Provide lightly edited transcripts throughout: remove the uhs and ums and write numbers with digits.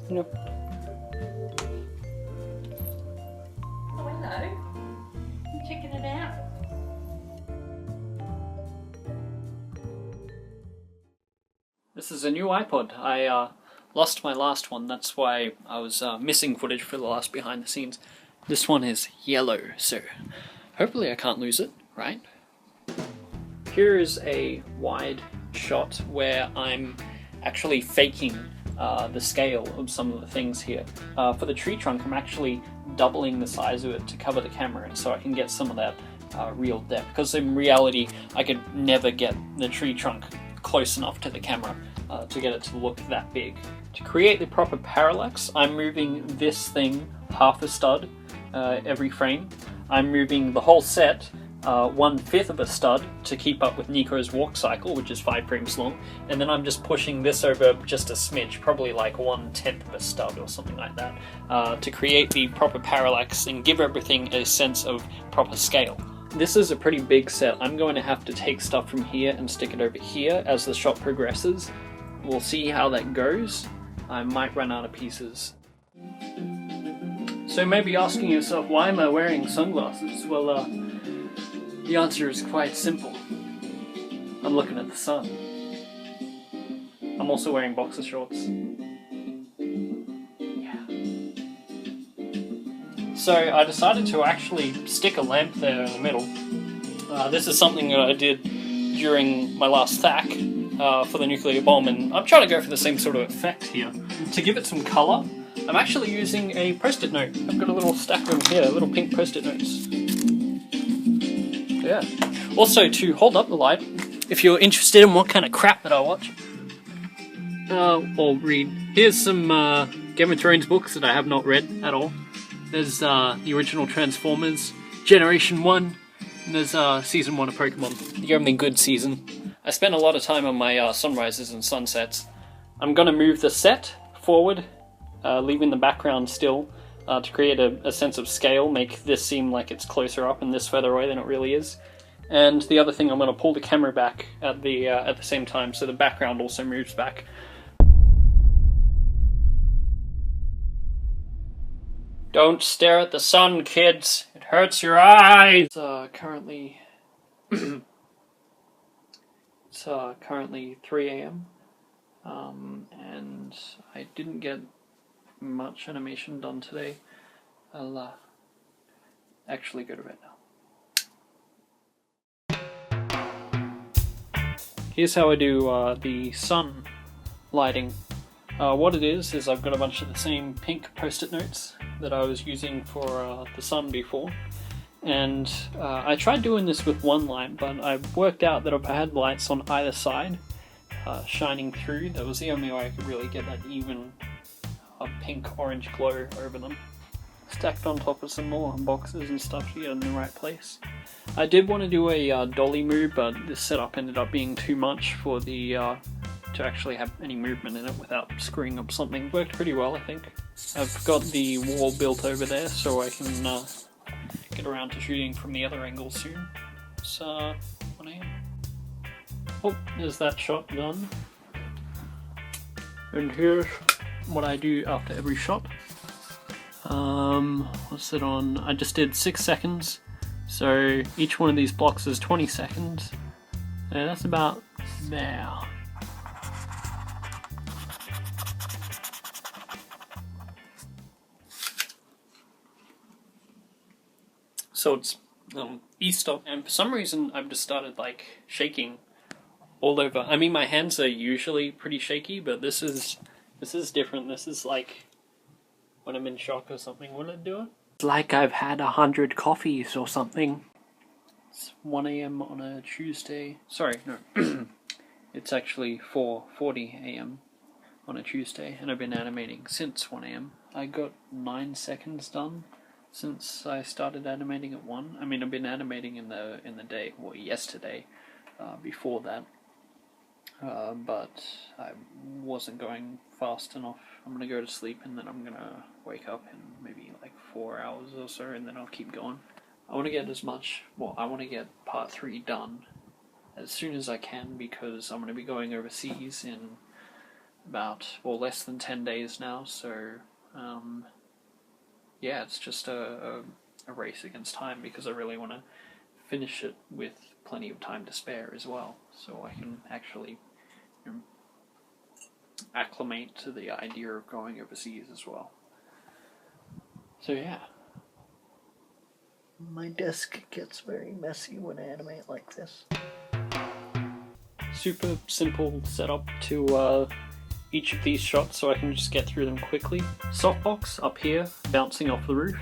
No. Oh, hello. I'm checking it out. This is a new iPod. I lost my last one, that's why I was missing footage for the last behind the scenes. This one is yellow, so hopefully I can't lose it, right? Here is a wide shot where I'm actually faking the scale of some of the things here. For the tree trunk, I'm actually doubling the size of it to cover the camera, and so I can get some of that real depth, because in reality I could never get the tree trunk close enough to the camera to get it to look that big. To create the proper parallax, I'm moving this thing half a stud every frame. I'm moving the whole set 1/5 of a stud to keep up with Nico's walk cycle, which is 5 frames long, and then I'm just pushing this over just a smidge, probably like 1/10 of a stud or something like that, to create the proper parallax and give everything a sense of proper scale. This is a pretty big set. I'm going to have to take stuff from here and stick it over here as the shot progresses. We'll see how that goes. I might run out of pieces. So you may be asking yourself, why am I wearing sunglasses? Well, the answer is quite simple. I'm looking at the sun. I'm also wearing boxer shorts. Yeah. So I decided to actually stick a lamp there in the middle. This is something that I did during my last thack for the nuclear bomb, and I'm trying to go for the same sort of effect here. To give it some colour, I'm actually using a post-it note. I've got a little stack of them here, little pink post-it notes. Yeah. Also, to hold up the light, if you're interested in what kind of crap that I watch, or read, here's some Game of Thrones books that I have not read at all. There's the original Transformers, Generation 1, and there's Season 1 of Pokemon. The only good season. I spent a lot of time on my sunrises and sunsets. I'm going to move the set forward, leaving the background still, to create a sense of scale, make this seem like it's closer up and this further away than it really is. And the other thing, I'm going to pull the camera back at the same time, so the background also moves back. Don't stare at the sun, kids. It hurts your eyes. It's currently it's currently 3 a.m. And I didn't get much animation done today. I'll actually go to bed now. Here's how I do the sun lighting. What it is I've got a bunch of the same pink post-it notes that I was using for the sun before, and I tried doing this with one light, but I worked out that if I had lights on either side shining through, that was the only way I could really get that even pink-orange glow over them. Stacked on top of some more boxes and stuff to get in the right place. I did want to do a dolly move, but this setup ended up being too much for the to actually have any movement in it without screwing up something. Worked pretty well, I think. I've got the wall built over there, so I can get around to shooting from the other angle soon. It's 1 a.m. Oh, there's that shot done. And here's what I do after every shot. What's it on? I just did 6 seconds, so each one of these blocks is 20 seconds. And that's about there. So it's Easter, and for some reason I've just started like shaking all over. I mean, my hands are usually pretty shaky, but this is different. This is like when I'm in shock or something. Will it do it? It's like I've had 100 coffees or something. It's 1 a.m. on a Tuesday. Sorry, no. It's actually 4:40 a.m. on a Tuesday, and I've been animating since 1 a.m. I got 9 seconds done since I started animating at 1. I mean, I've been animating in the day, well, yesterday, before that. But I wasn't going fast enough. I'm gonna go to sleep and then I'm gonna wake up in maybe like 4 hours or so, and then I'll keep going. I want to get I want to get part 3 done as soon as I can, because I'm going to be going overseas in less than 10 days now, so yeah, it's just a race against time because I really want to finish it with plenty of time to spare as well, so I can actually acclimate to the idea of going overseas as well. So yeah. My desk gets very messy when I animate like this. Super simple setup to each of these shots so I can just get through them quickly. Softbox up here, bouncing off the roof,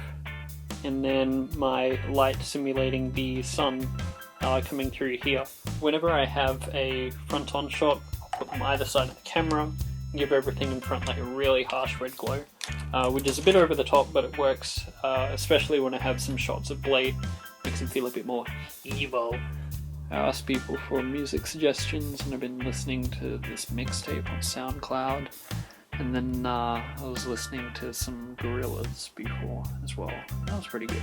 and then my light simulating the sun coming through here. Whenever I have a front-on shot, I'll put them either side of the camera, give everything in front like a really harsh red glow, which is a bit over the top, but it works, especially when I have some shots of Blade. Makes it feel a bit more evil. I asked people for music suggestions, and I've been listening to this mixtape on SoundCloud, and then I was listening to some Gorillaz before as well. That was pretty good.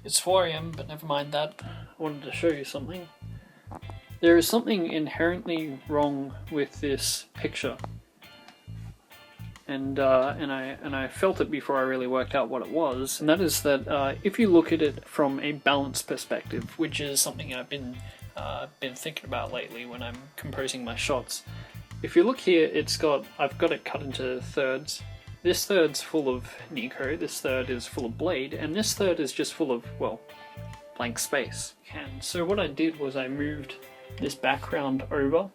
It's 4 AM, but never mind that. I wanted to show you something. There is something inherently wrong with this picture, and I felt it before I really worked out what it was, and that is that if you look at it from a balance perspective, which is something I've been thinking about lately when I'm composing my shots. If you look here, I've got it cut into thirds. This third's full of Nico, this third is full of Blade, and this third is just full of, well, blank space. And so what I did was I moved this background over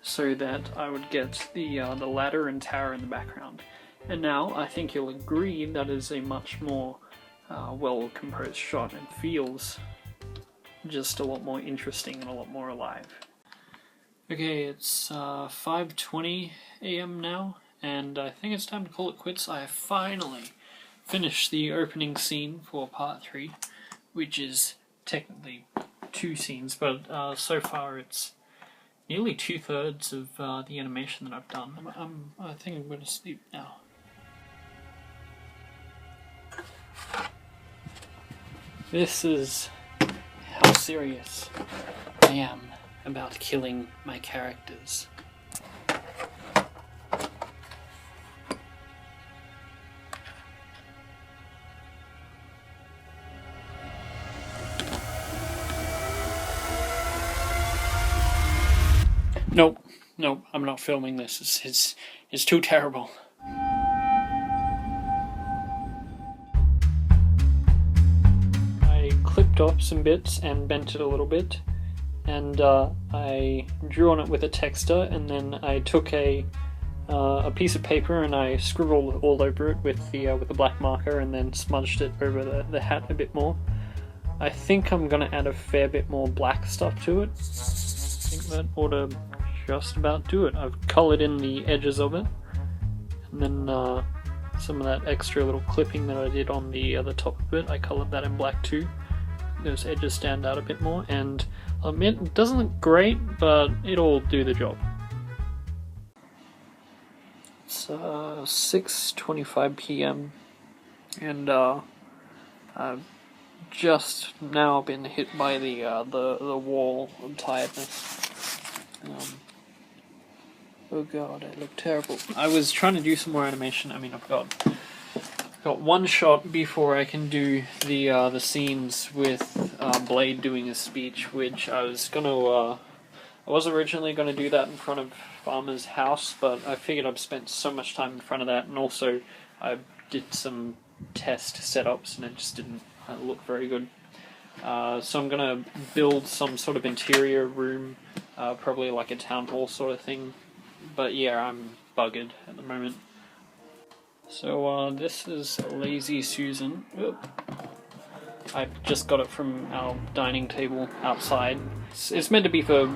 so that I would get the ladder and tower in the background. And now I think you'll agree that is a much more well composed shot and feels just a lot more interesting and a lot more alive. Okay, it's 5:20 AM now, and I think it's time to call it quits. I have finally finished the opening scene for part 3, which is technically 2 scenes, but so far it's nearly 2/3 of the animation that I've done. I think I'm going to sleep now. This is how serious I am about killing my characters. Nope, I'm not filming this. It's too terrible. I clipped off some bits and bent it a little bit, and I drew on it with a texter, and then I took a piece of paper and I scribbled all over it with the black marker, and then smudged it over the hat a bit more. I think I'm gonna add a fair bit more black stuff to it. I think that ought to just about do it. I've coloured in the edges of it, and then some of that extra little clipping that I did on the top of it, I coloured that in black too. Those edges stand out a bit more, and I'll admit it doesn't look great, but it'll do the job. It's 6:25 PM, and I've just now been hit by the wall of tiredness. Oh god, I look terrible. I was trying to do some more animation. I mean, I've got one shot before I can do the scenes with Blade doing his speech, which I was gonna. I was originally gonna do that in front of Farmer's house, but I figured I've spent so much time in front of that, and also I did some test setups, and it just didn't look very good. So I'm gonna build some sort of interior room, probably like a town hall sort of thing. But yeah, I'm buggered at the moment. So this is Lazy Susan. Oop. I just got it from our dining table outside. It's meant to be for,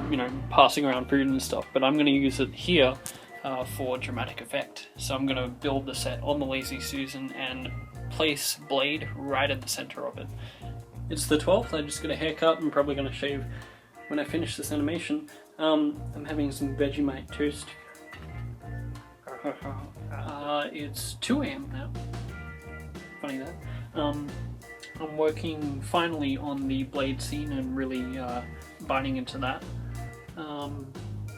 passing around food and stuff, but I'm going to use it here for dramatic effect. So I'm going to build the set on the Lazy Susan and place Blade right at the center of it. It's the 12th, I just got a haircut. I'm probably going to shave when I finish this animation. I'm having some Vegemite toast. It's 2 AM now. Funny that. I'm working finally on the Blade scene and really biting into that.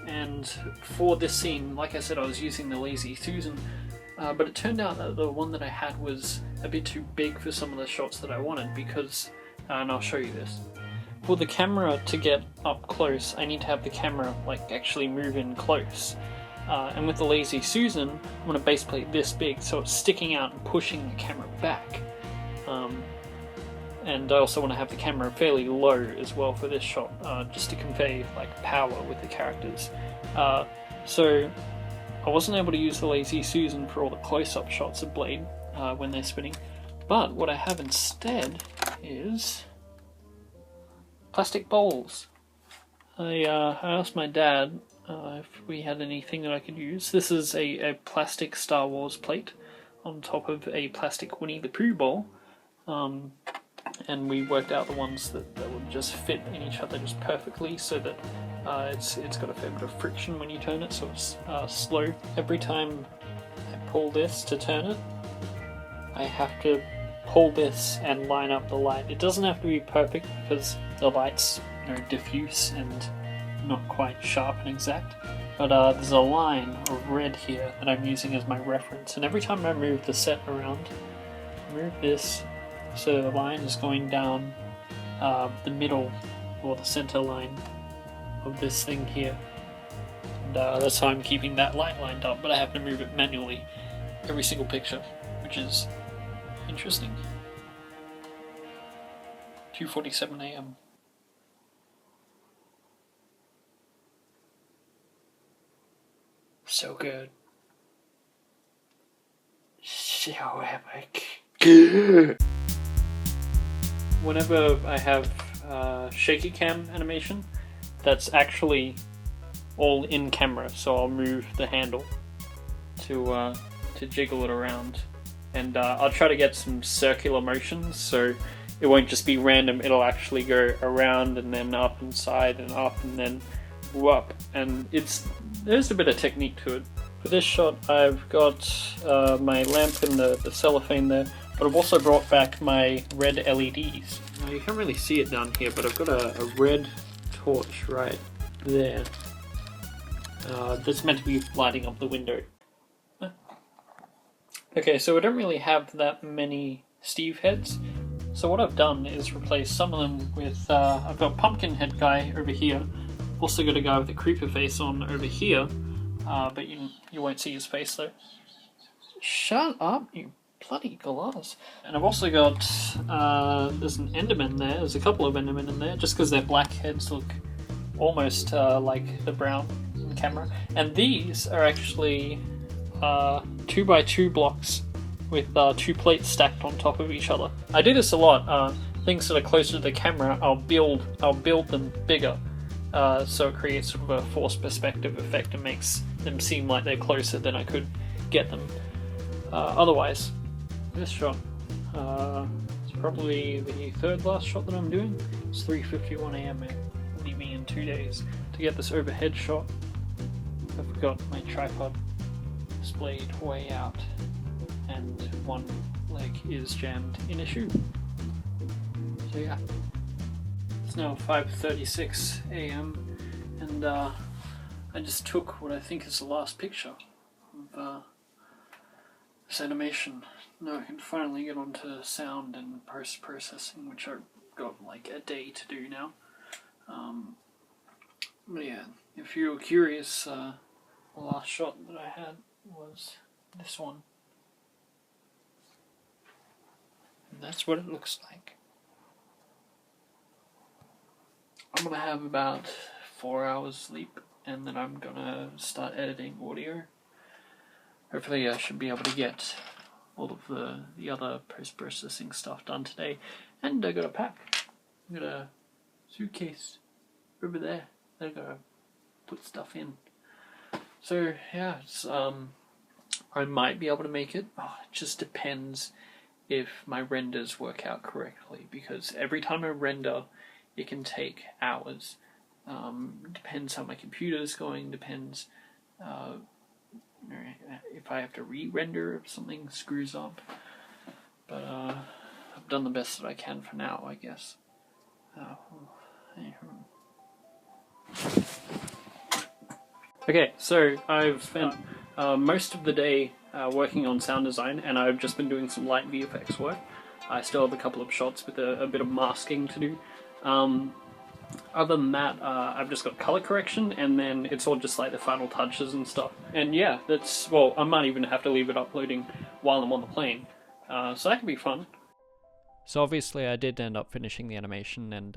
and for this scene, like I said, I was using the Lazy Susan, but it turned out that the one that I had was a bit too big for some of the shots that I wanted because, and I'll show you this. For the camera to get up close, I need to have the camera like actually move in close. And with the Lazy Susan, I want a base plate this big so it's sticking out and pushing the camera back. And I also want to have the camera fairly low as well for this shot, just to convey like power with the characters. So I wasn't able to use the Lazy Susan for all the close-up shots of Blade when they're spinning, but what I have instead is plastic bowls. I asked my dad if we had anything that I could use. This is a plastic Star Wars plate on top of a plastic Winnie the Pooh bowl. And we worked out the ones that would just fit in each other just perfectly, so that it's got a fair bit of friction when you turn it, so it's slow. Every time I pull this to turn it, I have to pull this and line up the light. It doesn't have to be perfect because the light's diffuse and not quite sharp and exact, but there's a line of red here that I'm using as my reference, and every time I move the set around, move this so the line is going down the middle or the center line of this thing here, and that's how I'm keeping that light lined up, but I have to move it manually every single picture, which is interesting. 2:47 AM. So good. So epic. Whenever I have Shaky Cam Animation, that's actually all in camera, so I'll move the handle to jiggle it around, and I'll try to get some circular motions, so it won't just be random. It'll actually go around and then up and side and up and then up, and there's a bit of technique to it. For this shot, I've got my lamp in the cellophane there, but I've also brought back my red LEDs. Now, you can't really see it down here, but I've got a red torch right there that's meant to be lighting up the window. Okay, so I don't really have that many Steve heads, so what I've done is replace some of them with, I've got Pumpkin Head guy over here, also got a guy with a creeper face on over here, but you won't see his face though. Shut up, you bloody glass. And I've also got, there's an Enderman there, there's a couple of Endermen in there, just because their black heads look almost like the brown in the camera. And these are actually 2x2 blocks with 2 plates stacked on top of each other. I do this a lot. Things that are closer to the camera, I'll build them bigger, so it creates sort of a forced perspective effect and makes them seem like they're closer than I could get them otherwise. This shot, it's probably the third last shot that I'm doing. It's 3:51 AM. It'll leave me in 2 days to get this overhead shot. I've got my tripod displayed way out, and one leg is jammed in a shoe. So yeah, it's now 5:36 AM, and I just took what I think is the last picture of this animation. Now I can finally get onto sound and post-processing, which I've got like a day to do now. But yeah, if you're curious, the last shot that I had was this one. And that's what it looks like. I'm gonna have about 4 hours sleep, and then I'm gonna start editing audio. Hopefully I should be able to get all of the other post-processing stuff done today. And I got a pack. I got a suitcase over there that I gotta put stuff in. So yeah, it's, I might be able to make it. Oh, it just depends if my renders work out correctly, because every time I render, it can take hours. Depends how my computer's going, depends if I have to re-render if something screws up. But I've done the best that I can for now, I guess. Okay, so I've spent most of the day working on sound design, and I've just been doing some light VFX work. I still have a couple of shots with a bit of masking to do. Other than that, I've just got color correction, and then it's all just like the final touches and stuff. And yeah, that's, well, I might even have to leave it uploading while I'm on the plane. So that could be fun. So obviously I did end up finishing the animation, and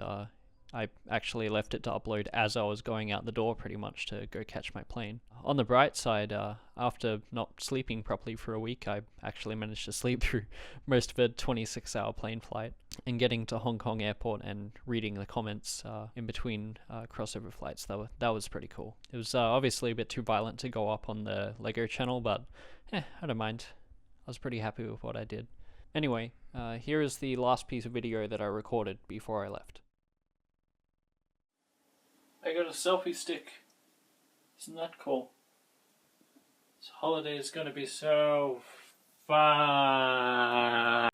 I actually left it to upload as I was going out the door pretty much to go catch my plane. On the bright side, after not sleeping properly for a week, I actually managed to sleep through most of a 26-hour plane flight. And getting to Hong Kong airport and reading the comments in between crossover flights, that was pretty cool. It was obviously a bit too violent to go up on the Lego channel, but I don't mind. I was pretty happy with what I did. Anyway, here is the last piece of video that I recorded before I left. I got a selfie stick. Isn't that cool? This holiday is gonna be so fun.